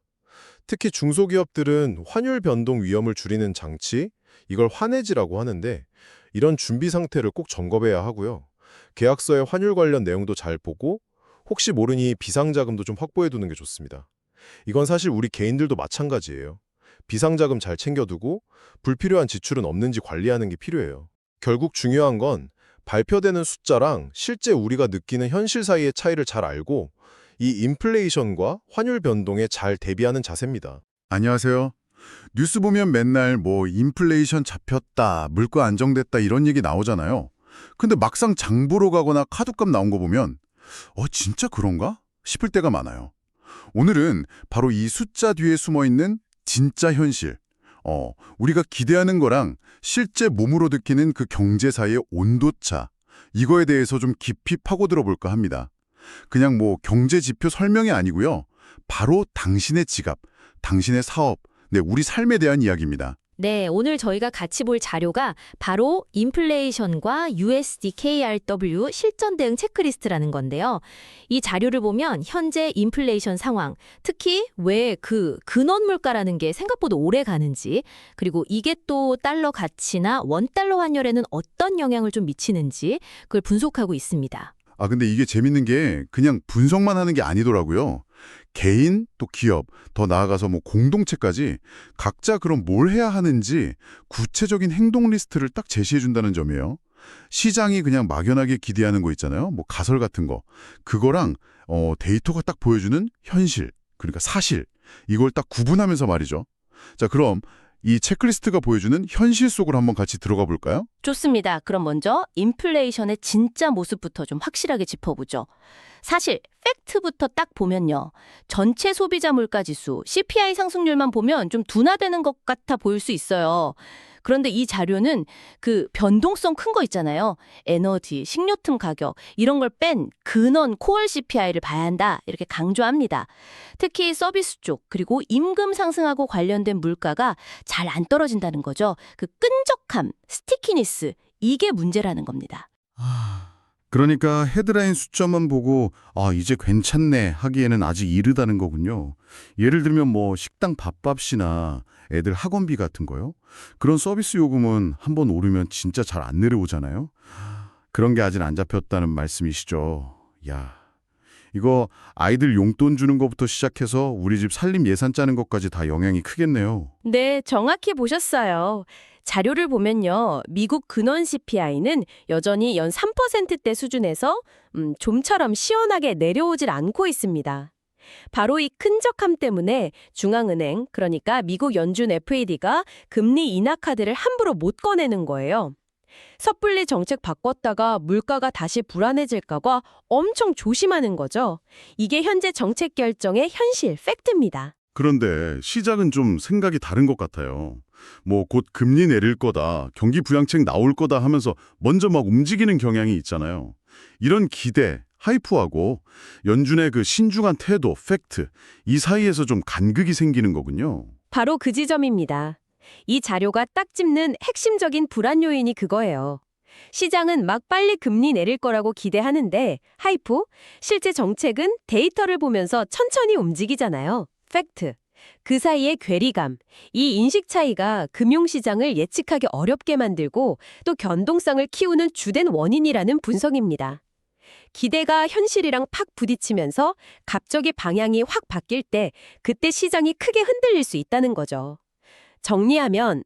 G: 특히 중소기업들은 환율 변동 위험을 줄이는 장치, 이걸 환헤지라고 하는데 이런 준비 상태를 꼭 점검해야 하고요. 계약서의 환율 관련 내용도 잘 보고 혹시 모르니 비상자금도 좀 확보해두는 게 좋습니다. 이건 사실 우리 개인들도 마찬가지예요. 비상자금 잘 챙겨두고 불필요한 지출은 없는지 관리하는 게 필요해요. 결국 중요한 건 발표되는 숫자랑 실제 우리가 느끼는 현실 사이의 차이를 잘 알고 이 인플레이션과 환율 변동에 잘 대비하는 자세입니다.
H: 안녕하세요. 뉴스 보면 맨날 뭐 인플레이션 잡혔다, 물가 안정됐다 이런 얘기 나오잖아요. 근데 막상 장 보러 가거나 카드값 나온 거 보면 진짜 그런가? 싶을 때가 많아요. 오늘은 바로 이 숫자 뒤에 숨어있는 진짜 현실, 우리가 기대하는 거랑 실제 몸으로 느끼는 그 경제 사이의 온도차, 이거에 대해서 좀 깊이 파고들어 볼까 합니다. 그냥 뭐 경제 지표 설명이 아니고요. 바로 당신의 지갑, 당신의 사업, 우리 삶에 대한 이야기입니다.
I: 네, 오늘 저희가 같이 볼 자료가 바로 인플레이션과 USD KRW 실전 대응 체크리스트라는 건데요. 이 자료를 보면 현재 인플레이션 상황, 특히 왜 근원 물가라는 게 생각보다 오래 가는지, 그리고 이게 또 달러 가치나 원달러 환율에는 어떤 영향을 좀 미치는지 그걸 분석하고 있습니다.
H: 근데 이게 재밌는 게 그냥 분석만 하는 게 아니더라고요. 개인, 또 기업, 더 나아가서 뭐 공동체까지 각자 그럼 뭘 해야 하는지 구체적인 행동 리스트를 딱 제시해 준다는 점이에요. 시장이 그냥 막연하게 기대하는 거 있잖아요. 뭐 가설 같은 거. 그거랑 데이터가 딱 보여주는 현실, 그러니까 사실, 이걸 딱 구분하면서 말이죠. 자, 그럼 이 체크리스트가 보여주는 현실 속으로 한번 같이 들어가 볼까요?
I: 좋습니다. 그럼 먼저 인플레이션의 진짜 모습부터 좀 확실하게 짚어보죠. 사실 팩트부터 딱 보면요. 전체 소비자 물가 지수, CPI 상승률만 보면 좀 둔화되는 것 같아 보일 수 있어요. 그런데 이 자료는 그 변동성 큰 거 있잖아요. 에너지, 식료품 가격 이런 걸 뺀 근원 코어 CPI를 봐야 한다. 이렇게 강조합니다. 특히 서비스 쪽 그리고 임금 상승하고 관련된 물가가 잘 안 떨어진다는 거죠. 그 끈적함, 스티키니스 이게 문제라는 겁니다.
H: 그러니까 헤드라인 숫자만 보고 이제 괜찮네 하기에는 아직 이르다는 거군요. 예를 들면 뭐 식당 밥값이나 애들 학원비 같은 거요. 그런 서비스 요금은 한번 오르면 진짜 잘 안 내려오잖아요. 그런 게 아직 안 잡혔다는 말씀이시죠. 야, 이거 아이들 용돈 주는 것부터 시작해서 우리 집 살림 예산 짜는 것까지 다 영향이 크겠네요.
I: 네, 정확히 보셨어요. 자료를 보면요. 미국 근원 CPI는 여전히 연 3%대 수준에서 좀처럼 시원하게 내려오질 않고 있습니다. 바로 이 끈적함 때문에 중앙은행, 그러니까 미국 연준 FED가 금리 인하 카드를 함부로 못 꺼내는 거예요. 섣불리 정책 바꿨다가 물가가 다시 불안해질까 봐 엄청 조심하는 거죠. 이게 현재 정책 결정의 현실, 팩트입니다.
H: 그런데 시작은 좀 생각이 다른 것 같아요. 뭐 곧 금리 내릴 거다, 경기 부양책 나올 거다 하면서 먼저 막 움직이는 경향이 있잖아요. 이런 기대, 하이프하고 연준의 그 신중한 태도, 팩트, 이 사이에서 좀 간극이 생기는 거군요.
I: 바로 그 지점입니다. 이 자료가 딱 짚는 핵심적인 불안 요인이 그거예요. 시장은 막 빨리 금리 내릴 거라고 기대하는데 하이프, 실제 정책은 데이터를 보면서 천천히 움직이잖아요. 팩트. 그 사이의 괴리감, 이 인식 차이가 금융시장을 예측하기 어렵게 만들고 또 변동성을 키우는 주된 원인이라는 분석입니다. 기대가 현실이랑 팍 부딪히면서 갑자기 방향이 확 바뀔 때 그때 시장이 크게 흔들릴 수 있다는 거죠. 정리하면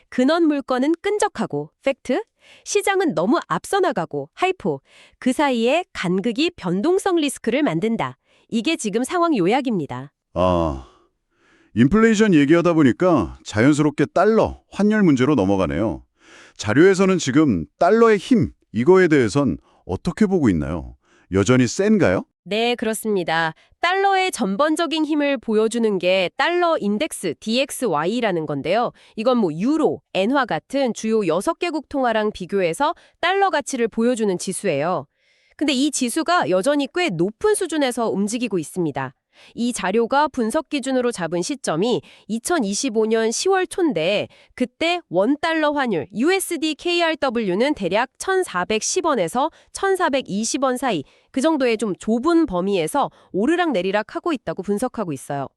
I: 근원 물건은 끈적하고 팩트, 시장은 너무 앞서 나가고 하이프, 그 사이에 간극이 변동성 리스크를 만든다. 이게 지금 상황 요약입니다.
H: 인플레이션 얘기하다 보니까 자연스럽게 달러, 환율 문제로 넘어가네요. 자료에서는 지금 달러의 힘, 이거에 대해선 어떻게 보고 있나요? 여전히 센가요?
I: 네, 그렇습니다. 달러의 전반적인 힘을 보여주는 게 달러 인덱스 DXY라는 건데요. 이건 뭐 유로, 엔화 같은 주요 6개국 통화랑 비교해서 달러 가치를 보여주는 지수예요. 근데 이 지수가 여전히 꽤 높은 수준에서 움직이고 있습니다. 이 자료가 분석 기준으로 잡은 시점이 2025년 10월 초인데 그때 원달러 환율 USD KRW는 대략 1,410원에서 1,420원 사이 그 정도의 좀 좁은 범위에서 오르락 내리락 하고 있다고 분석하고 있어요.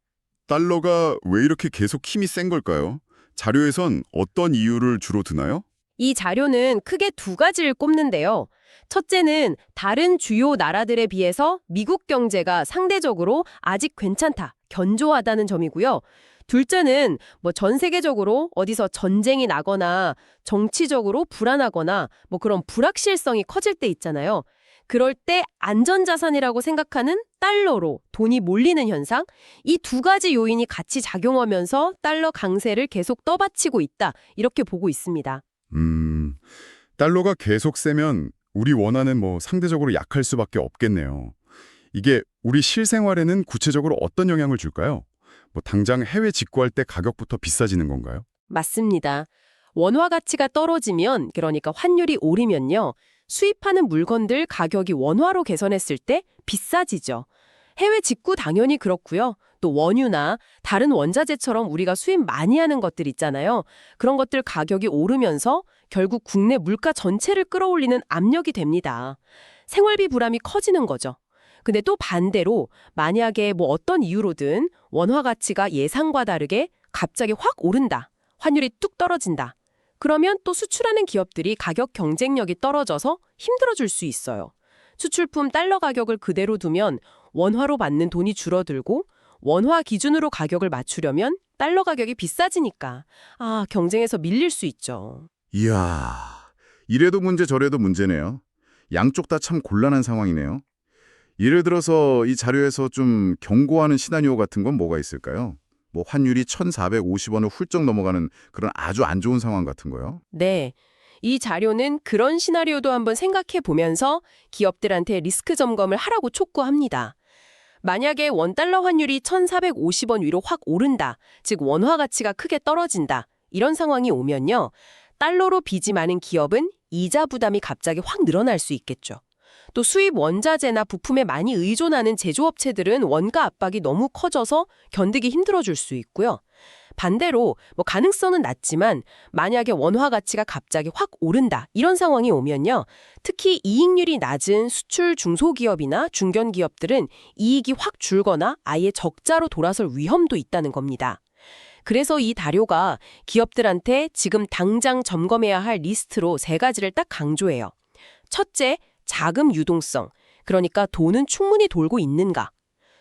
H: 달러가 왜 이렇게 계속 힘이 센 걸까요? 자료에선 어떤 이유를 주로 드나요?
I: 이 자료는 크게 두 가지를 꼽는데요. 첫째는 다른 주요 나라들에 비해서 미국 경제가 상대적으로 아직 괜찮다, 견조하다는 점이고요. 둘째는 전 세계적으로 어디서 전쟁이 나거나 정치적으로 불안하거나 그런 불확실성이 커질 때 있잖아요. 그럴 때 안전자산이라고 생각하는 달러로 돈이 몰리는 현상, 이 두 가지 요인이 같이 작용하면서 달러 강세를 계속 떠받치고 있다, 이렇게 보고 있습니다.
H: 달러가 계속 세면 우리 원화는 상대적으로 약할 수밖에 없겠네요. 이게 우리 실생활에는 구체적으로 어떤 영향을 줄까요? 당장 해외 직구할 때 가격부터 비싸지는 건가요?
I: 맞습니다. 원화 가치가 떨어지면, 그러니까 환율이 오르면요, 수입하는 물건들 가격이 원화로 개선했을 때 비싸지죠. 해외 직구 당연히 그렇고요. 또 원유나 다른 원자재처럼 우리가 수입 많이 하는 것들 있잖아요. 그런 것들 가격이 오르면서 결국 국내 물가 전체를 끌어올리는 압력이 됩니다. 생활비 부담이 커지는 거죠. 근데 또 반대로 만약에 어떤 이유로든 원화 가치가 예상과 다르게 갑자기 확 오른다, 환율이 뚝 떨어진다. 그러면 또 수출하는 기업들이 가격 경쟁력이 떨어져서 힘들어질 수 있어요. 수출품 달러 가격을 그대로 두면 원화로 받는 돈이 줄어들고, 원화 기준으로 가격을 맞추려면 달러 가격이 비싸지니까 경쟁에서 밀릴 수 있죠.
H: 이야, 이래도 문제 저래도 문제네요. 양쪽 다 참 곤란한 상황이네요. 예를 들어서 이 자료에서 좀 경고하는 시나리오 같은 건 뭐가 있을까요? 환율이 1,450원을 훌쩍 넘어가는 그런 아주 안 좋은 상황 같은 거요?
I: 네. 이 자료는 그런 시나리오도 한번 생각해 보면서 기업들한테 리스크 점검을 하라고 촉구합니다. 만약에 원달러 환율이 1,450원 위로 확 오른다, 즉 원화 가치가 크게 떨어진다, 이런 상황이 오면요, 달러로 빚이 많은 기업은 이자 부담이 갑자기 확 늘어날 수 있겠죠. 또 수입 원자재나 부품에 많이 의존하는 제조업체들은 원가 압박이 너무 커져서 견디기 힘들어질 수 있고요. 반대로 가능성은 낮지만 만약에 원화 가치가 갑자기 확 오른다, 이런 상황이 오면요, 특히 이익률이 낮은 수출 중소기업이나 중견기업들은 이익이 확 줄거나 아예 적자로 돌아설 위험도 있다는 겁니다. 그래서 이 자료가 기업들한테 지금 당장 점검해야 할 리스트로 세 가지를 딱 강조해요. 첫째, 자금 유동성, 그러니까 돈은 충분히 돌고 있는가.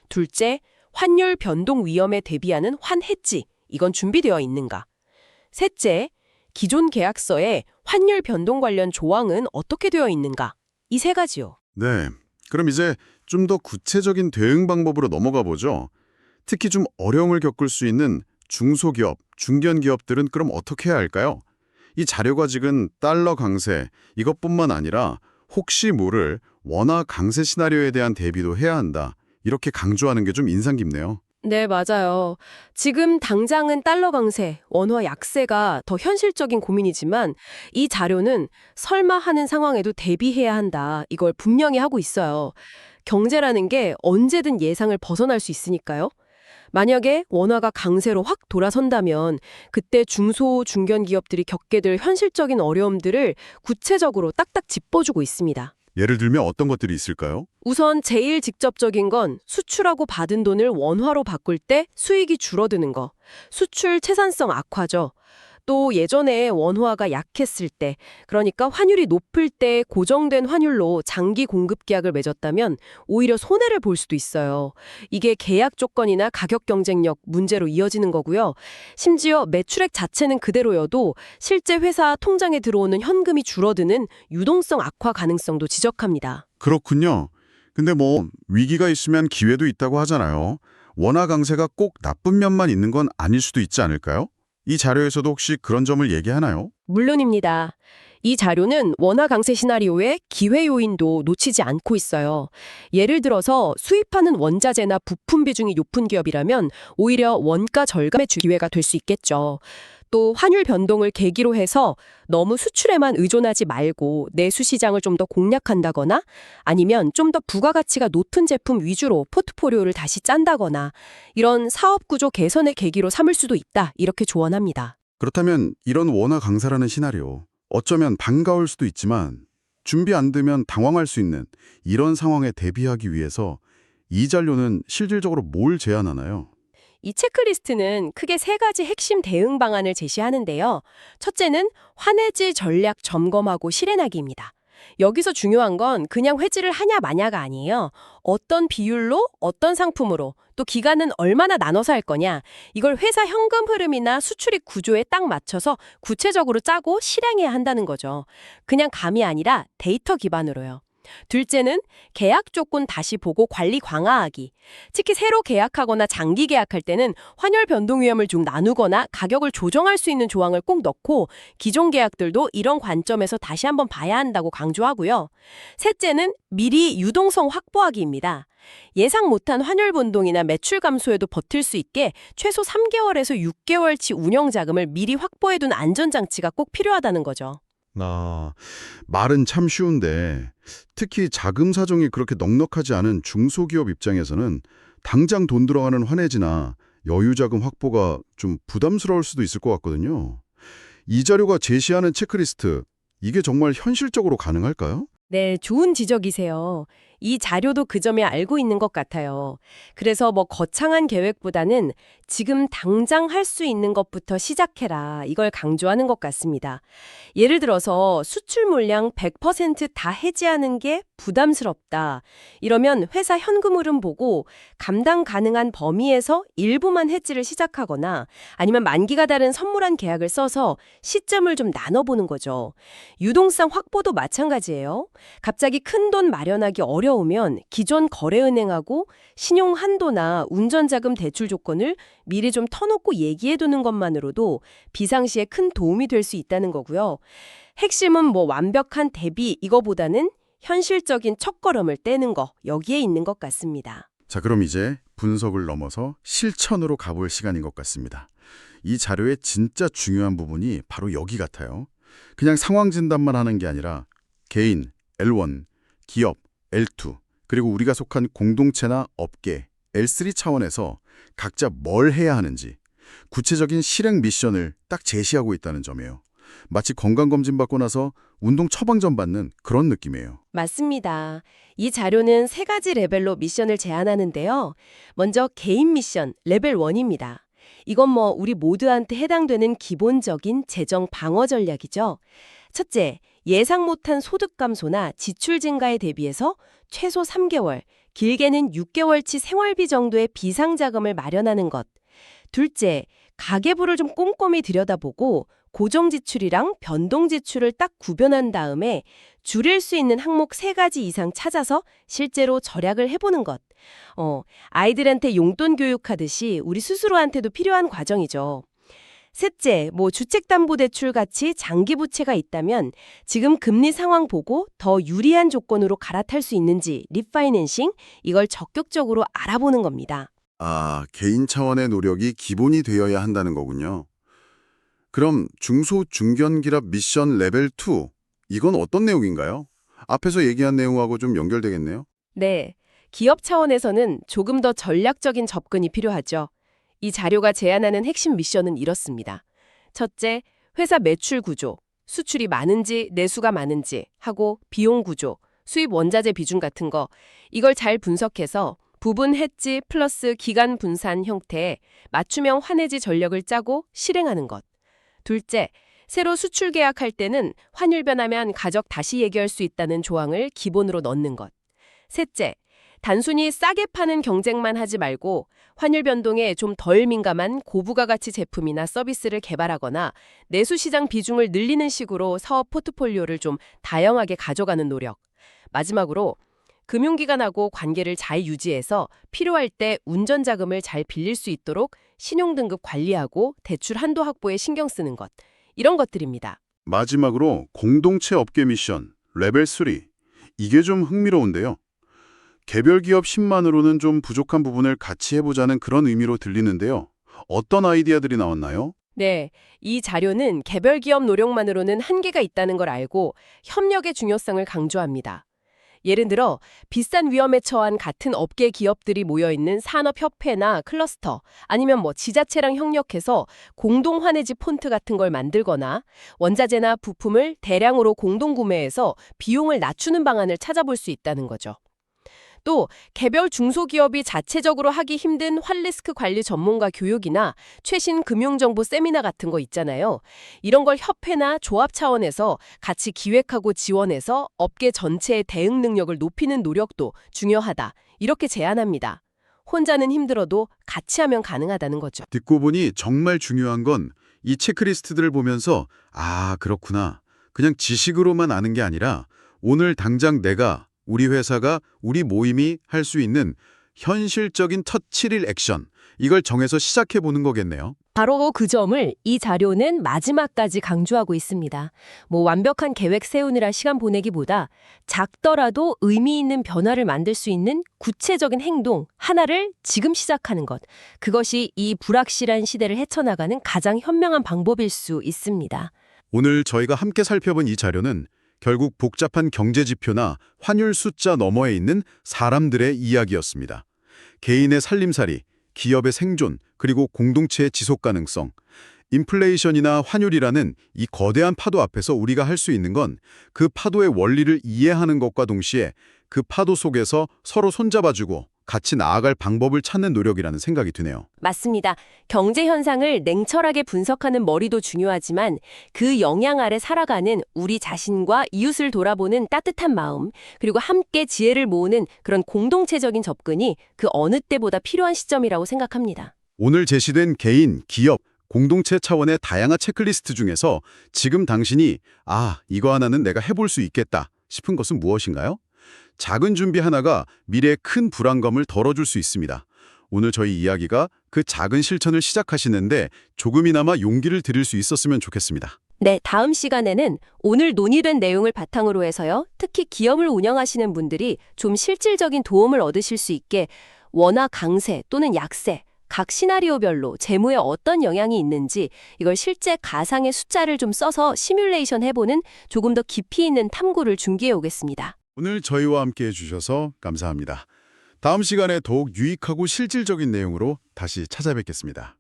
I: 둘째, 환율 변동 위험에 대비하는 환해지, 이건 준비되어 있는가. 셋째, 기존 계약서에 환율 변동 관련 조항은 어떻게 되어 있는가. 이 세 가지요.
H: 네, 그럼 이제 좀 더 구체적인 대응 방법으로 넘어가 보죠. 특히 좀 어려움을 겪을 수 있는 중소기업, 중견기업들은 그럼 어떻게 해야 할까요? 이 자료가 지금 달러 강세, 이것뿐만 아니라 혹시 모를 원화 강세 시나리오에 대한 대비도 해야 한다, 이렇게 강조하는 게 좀 인상 깊네요.
I: 네, 맞아요. 지금 당장은 달러 강세, 원화 약세가 더 현실적인 고민이지만 이 자료는 설마 하는 상황에도 대비해야 한다, 이걸 분명히 하고 있어요. 경제라는 게 언제든 예상을 벗어날 수 있으니까요. 만약에 원화가 강세로 확 돌아선다면 그때 중소, 중견 기업들이 겪게 될 현실적인 어려움들을 구체적으로 딱딱 짚어주고 있습니다.
H: 예를 들면 어떤 것들이 있을까요?
I: 우선 제일 직접적인 건 수출하고 받은 돈을 원화로 바꿀 때 수익이 줄어드는 거. 수출 채산성 악화죠. 또 예전에 원화가 약했을 때, 그러니까 환율이 높을 때 고정된 환율로 장기 공급 계약을 맺었다면 오히려 손해를 볼 수도 있어요. 이게 계약 조건이나 가격 경쟁력 문제로 이어지는 거고요. 심지어 매출액 자체는 그대로여도 실제 회사 통장에 들어오는 현금이 줄어드는 유동성 악화 가능성도 지적합니다.
H: 그렇군요. 근데 위기가 있으면 기회도 있다고 하잖아요. 원화 강세가 꼭 나쁜 면만 있는 건 아닐 수도 있지 않을까요? 이 자료에서도 혹시 그런 점을 얘기하나요?
I: 물론입니다. 이 자료는 원화 강세 시나리오의 기회 요인도 놓치지 않고 있어요. 예를 들어서 수입하는 원자재나 부품 비중이 높은 기업이라면 오히려 원가 절감의 기회가 될 수 있겠죠. 또 환율 변동을 계기로 해서 너무 수출에만 의존하지 말고 내수 시장을 좀 더 공략한다거나 아니면 좀 더 부가가치가 높은 제품 위주로 포트폴리오를 다시 짠다거나 이런 사업 구조 개선의 계기로 삼을 수도 있다, 이렇게 조언합니다.
H: 그렇다면 이런 원화 강세라는 시나리오, 어쩌면 반가울 수도 있지만 준비 안 되면 당황할 수 있는 이런 상황에 대비하기 위해서 이 자료는 실질적으로 뭘 제안하나요?
I: 이 체크리스트는 크게 세 가지 핵심 대응 방안을 제시하는데요. 첫째는 환해지 전략 점검하고 실행하기입니다. 여기서 중요한 건 그냥 회지를 하냐 마냐가 아니에요. 어떤 비율로, 어떤 상품으로, 또 기간은 얼마나 나눠서 할 거냐. 이걸 회사 현금 흐름이나 수출입 구조에 딱 맞춰서 구체적으로 짜고 실행해야 한다는 거죠. 그냥 감이 아니라 데이터 기반으로요. 둘째는 계약 조건 다시 보고 관리 강화하기. 특히 새로 계약하거나 장기 계약할 때는 환율 변동 위험을 좀 나누거나 가격을 조정할 수 있는 조항을 꼭 넣고 기존 계약들도 이런 관점에서 다시 한번 봐야 한다고 강조하고요. 셋째는 미리 유동성 확보하기입니다. 예상 못한 환율 변동이나 매출 감소에도 버틸 수 있게 최소 3개월에서 6개월치 운영 자금을 미리 확보해둔 안전장치가 꼭 필요하다는 거죠.
H: 말은 참 쉬운데 특히 자금 사정이 그렇게 넉넉하지 않은 중소기업 입장에서는 당장 돈 들어가는 환해지나 여유자금 확보가 좀 부담스러울 수도 있을 것 같거든요. 이 자료가 제시하는 체크리스트, 이게 정말 현실적으로 가능할까요?
I: 네, 좋은 지적이세요. 이 자료도 그 점에 알고 있는 것 같아요. 그래서 거창한 계획보다는 지금 당장 할 수 있는 것부터 시작해라. 이걸 강조하는 것 같습니다. 예를 들어서 수출 물량 100% 다 해지하는 게 부담스럽다. 이러면 회사 현금 흐름 보고 감당 가능한 범위에서 일부만 해지를 시작하거나 아니면 만기가 다른 선물한 계약을 써서 시점을 좀 나눠보는 거죠. 유동성 확보도 마찬가지예요. 갑자기 큰돈 마련하기 어려우면 기존 거래은행하고 신용 한도나 운전자금 대출 조건을 미리 좀 터놓고 얘기해두는 것만으로도 비상시에 큰 도움이 될 수 있다는 거고요. 핵심은 완벽한 대비 이거보다는 현실적인 첫걸음을 떼는 거, 여기에 있는 것 같습니다.
H: 자, 그럼 이제 분석을 넘어서 실천으로 가볼 시간인 것 같습니다. 이 자료의 진짜 중요한 부분이 바로 여기 같아요. 그냥 상황 진단만 하는 게 아니라 개인, L1, 기업, L2, 그리고 우리가 속한 공동체나 업계, L3 차원에서 각자 뭘 해야 하는지 구체적인 실행 미션을 딱 제시하고 있다는 점이에요. 마치 건강검진 받고 나서 운동 처방전 받는 그런 느낌이에요.
I: 맞습니다. 이 자료는 세 가지 레벨로 미션을 제안하는데요. 먼저 개인 미션, 레벨 1입니다. 이건 우리 모두한테 해당되는 기본적인 재정 방어 전략이죠. 첫째, 예상 못한 소득 감소나 지출 증가에 대비해서 최소 3개월, 길게는 6개월치 생활비 정도의 비상자금을 마련하는 것. 둘째, 가계부를 좀 꼼꼼히 들여다보고 고정지출이랑 변동지출을 딱 구별한 다음에 줄일 수 있는 항목 3가지 이상 찾아서 실제로 절약을 해보는 것. 아이들한테 용돈 교육하듯이 우리 스스로한테도 필요한 과정이죠. 셋째, 주택담보대출 같이 장기 부채가 있다면 지금 금리 상황 보고 더 유리한 조건으로 갈아탈 수 있는지 리파이낸싱, 이걸 적극적으로 알아보는 겁니다.
H: 개인 차원의 노력이 기본이 되어야 한다는 거군요. 그럼 중소 중견기업 미션 레벨 2, 이건 어떤 내용인가요? 앞에서 얘기한 내용하고 좀 연결되겠네요.
I: 네, 기업 차원에서는 조금 더 전략적인 접근이 필요하죠. 이 자료가 제안하는 핵심 미션은 이렇습니다. 첫째, 회사 매출 구조, 수출이 많은지 내수가 많은지 하고 비용 구조, 수입 원자재 비중 같은 거, 이걸 잘 분석해서 부분 해지 플러스 기간 분산 형태의 맞춤형 환해지 전략을 짜고 실행하는 것. 둘째, 새로 수출 계약할 때는 환율 변하면 가격 다시 얘기할 수 있다는 조항을 기본으로 넣는 것. 셋째, 단순히 싸게 파는 경쟁만 하지 말고 환율 변동에 좀 덜 민감한 고부가가치 제품이나 서비스를 개발하거나 내수시장 비중을 늘리는 식으로 사업 포트폴리오를 좀 다양하게 가져가는 노력. 마지막으로 금융기관하고 관계를 잘 유지해서 필요할 때 운전자금을 잘 빌릴 수 있도록 신용등급 관리하고 대출 한도 확보에 신경 쓰는 것. 이런 것들입니다.
H: 마지막으로 공동체 업계 미션 레벨 3, 이게 좀 흥미로운데요. 개별 기업 10만으로는 좀 부족한 부분을 같이 해보자는 그런 의미로 들리는데요. 어떤 아이디어들이 나왔나요?
I: 네, 이 자료는 개별 기업 노력만으로는 한계가 있다는 걸 알고 협력의 중요성을 강조합니다. 예를 들어 비싼 위험에 처한 같은 업계 기업들이 모여있는 산업협회나 클러스터, 아니면 지자체랑 협력해서 공동 환해지 폰트 같은 걸 만들거나 원자재나 부품을 대량으로 공동 구매해서 비용을 낮추는 방안을 찾아볼 수 있다는 거죠. 또 개별 중소기업이 자체적으로 하기 힘든 환리스크 관리 전문가 교육이나 최신 금융정보 세미나 같은 거 있잖아요. 이런 걸 협회나 조합 차원에서 같이 기획하고 지원해서 업계 전체의 대응 능력을 높이는 노력도 중요하다. 이렇게 제안합니다. 혼자는 힘들어도 같이 하면 가능하다는 거죠.
H: 듣고 보니 정말 중요한 건 이 체크리스트들을 보면서 아, 그렇구나. 그냥 지식으로만 아는 게 아니라 오늘 당장 내가, 우리 회사가, 우리 모임이 할 수 있는 현실적인 첫 7일 액션, 이걸 정해서 시작해보는 거겠네요.
I: 바로 그 점을 이 자료는 마지막까지 강조하고 있습니다. 완벽한 계획 세우느라 시간 보내기보다 작더라도 의미 있는 변화를 만들 수 있는 구체적인 행동 하나를 지금 시작하는 것. 그것이 이 불확실한 시대를 헤쳐나가는 가장 현명한 방법일 수 있습니다.
H: 오늘 저희가 함께 살펴본 이 자료는 결국 복잡한 경제 지표나 환율 숫자 너머에 있는 사람들의 이야기였습니다. 개인의 살림살이, 기업의 생존, 그리고 공동체의 지속 가능성, 인플레이션이나 환율이라는 이 거대한 파도 앞에서 우리가 할 수 있는 건 그 파도의 원리를 이해하는 것과 동시에 그 파도 속에서 서로 손잡아주고 같이 나아갈 방법을 찾는 노력이라는 생각이 드네요.
I: 맞습니다. 경제 현상을 냉철하게 분석하는 머리도 중요하지만 그 영향 아래 살아가는 우리 자신과 이웃을 돌아보는 따뜻한 마음, 그리고 함께 지혜를 모으는 그런 공동체적인 접근이 그 어느 때보다 필요한 시점이라고 생각합니다.
H: 오늘 제시된 개인, 기업, 공동체 차원의 다양한 체크리스트 중에서 지금 당신이 이거 하나는 내가 해볼 수 있겠다 싶은 것은 무엇인가요? 작은 준비 하나가 미래의 큰 불안감을 덜어줄 수 있습니다. 오늘 저희 이야기가 그 작은 실천을 시작하시는데 조금이나마 용기를 드릴 수 있었으면 좋겠습니다.
I: 네, 다음 시간에는 오늘 논의된 내용을 바탕으로 해서요. 특히 기업을 운영하시는 분들이 좀 실질적인 도움을 얻으실 수 있게 원화 강세 또는 약세, 각 시나리오별로 재무에 어떤 영향이 있는지 이걸 실제 가상의 숫자를 좀 써서 시뮬레이션 해보는 조금 더 깊이 있는 탐구를 준비해 오겠습니다.
H: 오늘 저희와 함께 해주셔서 감사합니다. 다음 시간에 더욱 유익하고 실질적인 내용으로 다시 찾아뵙겠습니다.